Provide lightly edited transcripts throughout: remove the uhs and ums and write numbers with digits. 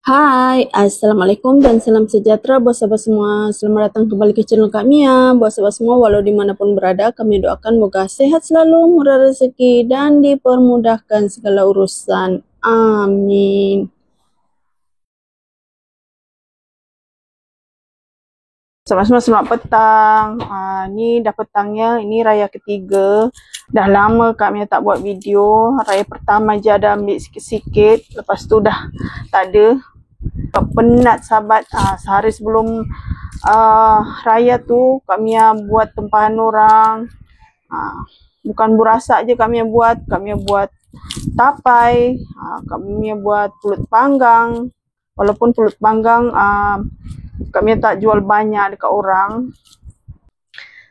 Hai, Assalamualaikum dan salam sejahtera buat sahabat semua. Selamat datang kembali ke channel kami ya. Buat sahabat semua, walau dimanapun berada, kami doakan moga sehat selalu, murah rezeki dan dipermudahkan segala urusan. Amin. Sahabat semua, selamat petang. Ni dah petangnya, ini raya ketiga. Dah lama kami tak buat video. Raya pertama je ada ambil sikit-sikit. Lepas tu dah tak ada. Penat sahabat. Sehari sebelum raya tu kami buat tempahan orang. Bukan burasak je kami buat tapai, kami buat pulut panggang. Walaupun pulut panggang kami tak jual banyak dekat orang,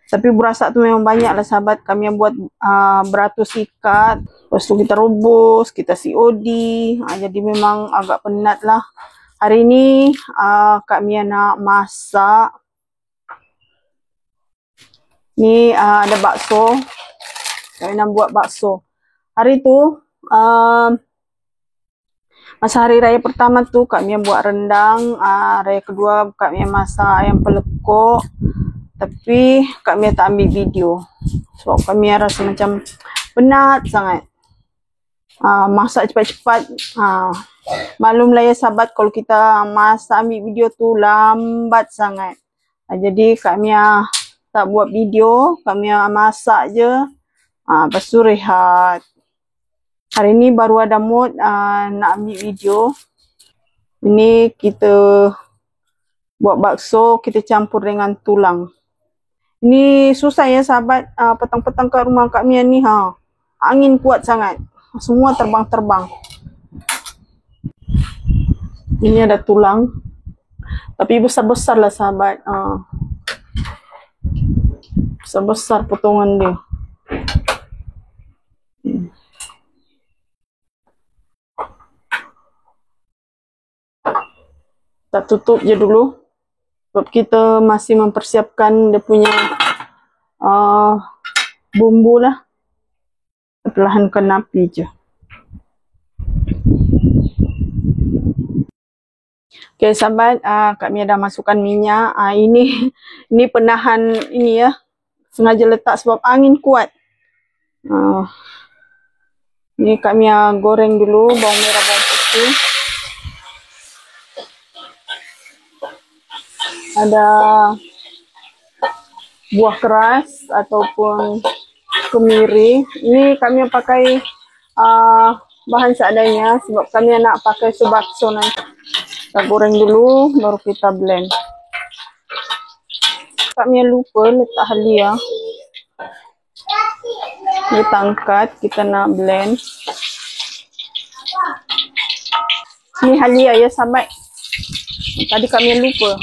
tapi burasak tu memang banyak lah sahabat. Kami buat beratus ikat, lepas tu kita rebus, kita COD. Jadi memang agak penat lah. Hari ni kami nak masak. Ni ada bakso. Kami nak buat bakso. Hari tu masa hari raya pertama tu kami buat rendang. Raya kedua kami masak ayam pelekok. Tapi kami tak ambil video sebab kami rasa macam penat sangat. Masak cepat-cepat. Maklumlah ya sahabat, kalau kita masak ambil video tu lambat sangat. Jadi kami tak buat video, kami masak je. Lepas tu rehat. Hari ni baru ada mood nak ambil video. Ini kita buat bakso, kita campur dengan tulang. Ini susah ya sahabat, petang-petang kat rumah kami ni angin kuat sangat. Semua terbang-terbang. Ini ada tulang. Tapi besar-besar lah sahabat. Besar-besar potongan dia. Kita tutup je dulu. Sebab kita masih mempersiapkan dia punya bumbu lah. Perlahankan api je. Okay sahabat, kami ada masukkan minyak. Ini penahan ini ya. Sengaja letak sebab angin kuat. Ini kami goreng dulu bawang merah, bawang putih. Ada buah keras ataupun kemiri. Ini kami pakai bahan seadanya sebab kami nak pakai sebakso nanti. Kita goreng dulu baru kita blend. Kami lupa letak halia. Kita angkat, kita nak blend. Ini halia ya sahabat. Tadi kami lupa.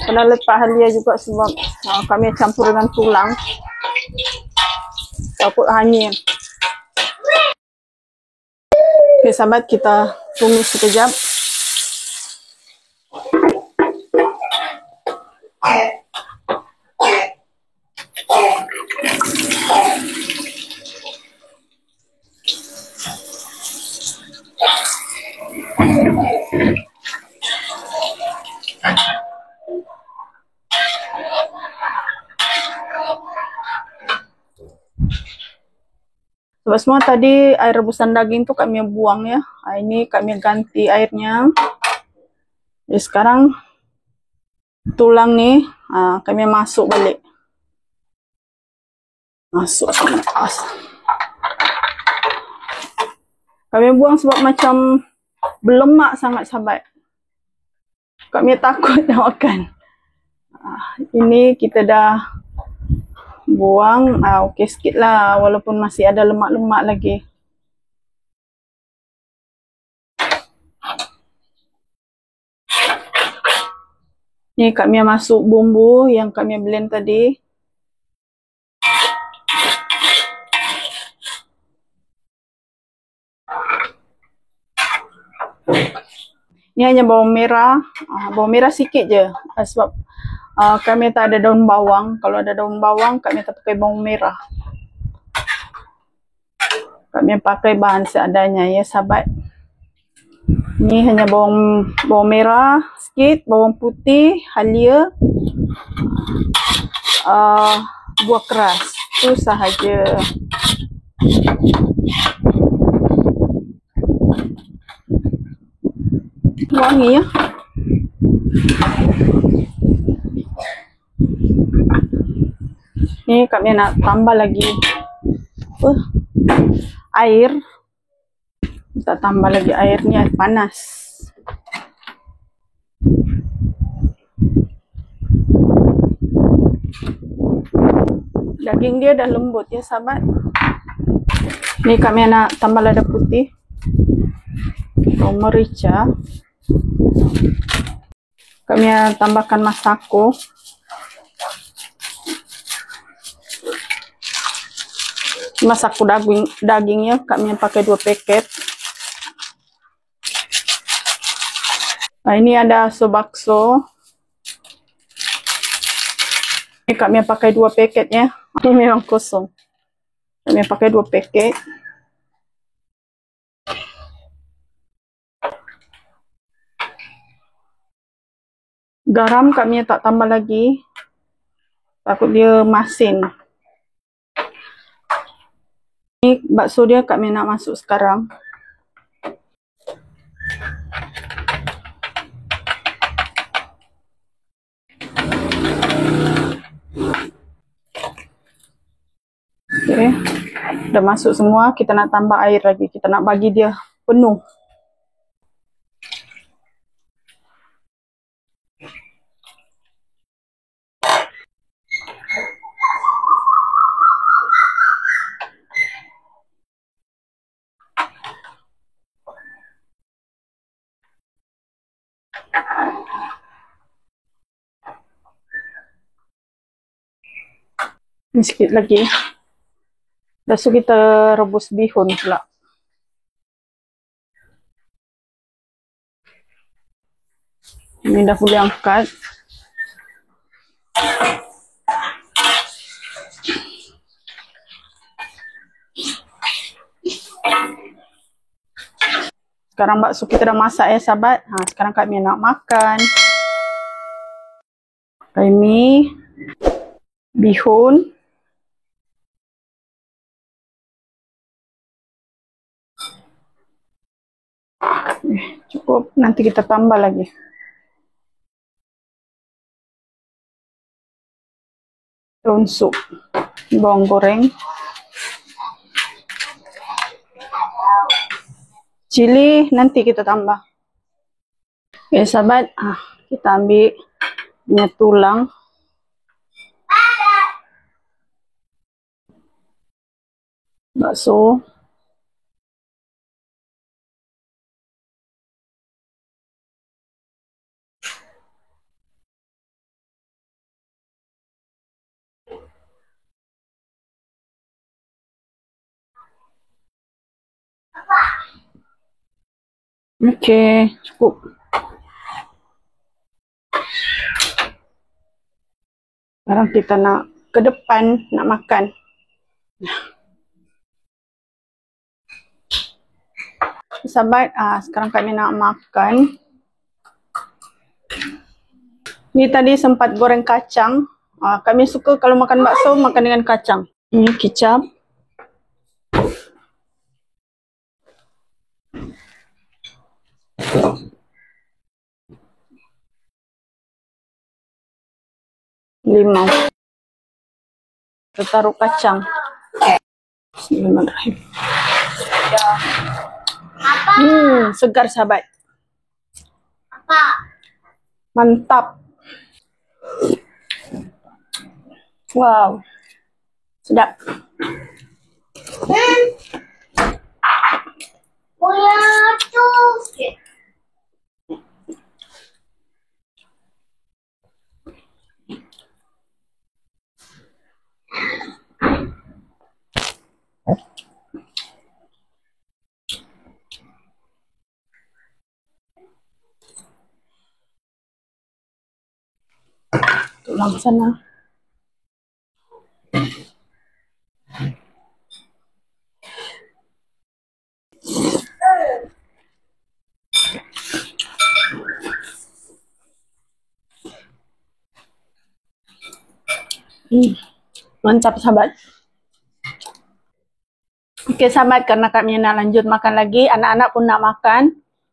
Kena letak halia juga sebab kami campur dengan tulang. Takut hanyir. Okay sahabat, kita tumis sekejap. Sebab semua tadi air rebusan daging tu kami buang ya. Ini kami ganti airnya. Jadi sekarang tulang ni kami masuk balik. Masuk sama. Kami buang sebab macam berlemak sangat sahabat. Kami takut nak makan. Ini kita dah buang, okey sikit lah walaupun masih ada lemak-lemak lagi. Ni kami masuk bumbu yang kami blend tadi. Ni hanya bawang merah. Bawang merah sikit je sebab kami tak ada daun bawang. Kalau ada daun bawang, kami tak pakai bawang merah. Kami pakai bahan seadanya ya sahabat. Ini hanya bawang merah sikit, bawang putih, halia, buah keras. Itu sahaja. Wangi ya. Ni kami nak tambah lagi air. Kita tambah lagi airnya, air panas. Daging dia dah lembut ya sahabat. Ni kami nak tambah lada putih, merica. Kami tambahkan masako. Masako dagingnya kami pakai 2 paket. Nah, ini ada bakso. Ini kami pakai 2 paket ya. Ini memang kosong. Kami pakai 2 paket. Garam kami tak tambah lagi. Takut dia masin. Ini bakso dia kami nak masuk sekarang. Okay. Dah masuk semua, kita nak tambah air lagi. Kita nak bagi dia penuh. Ini sikit lagi. Lepas tu kita rebus bihun pula. Ini dah boleh angkat. Sekarang bakso kita dah masak ya sahabat. Sekarang kami nak makan. Ini bihun. Cukup, nanti kita tambah lagi. Daun sup, bawang goreng, cili nanti kita tambah. Oke sahabat, kita ambil minyak tulang. Bakso. Oke, cukup. Sekarang kita nak ke depan, nak makan. Sahabat, sekarang kami nak makan. Ni tadi sempat goreng kacang. Kami suka kalau makan bakso, makan dengan kacang. Ini kicap. Limau. Kita taruh kacang. Bismillahirrahmanirrahim. Segar sahabat. Mantap. Wow. Sedap. Tulang sana. Mantap sahabat. Oke sahabat, karena kami nak lanjut makan lagi, anak-anak pun nak makan.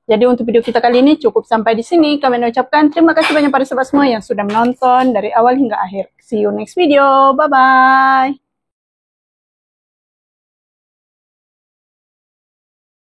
Jadi untuk video kita kali ini cukup sampai di sini. Kami ucapkan terima kasih banyak pada sahabat semua yang sudah menonton dari awal hingga akhir. See you next video. Bye-bye.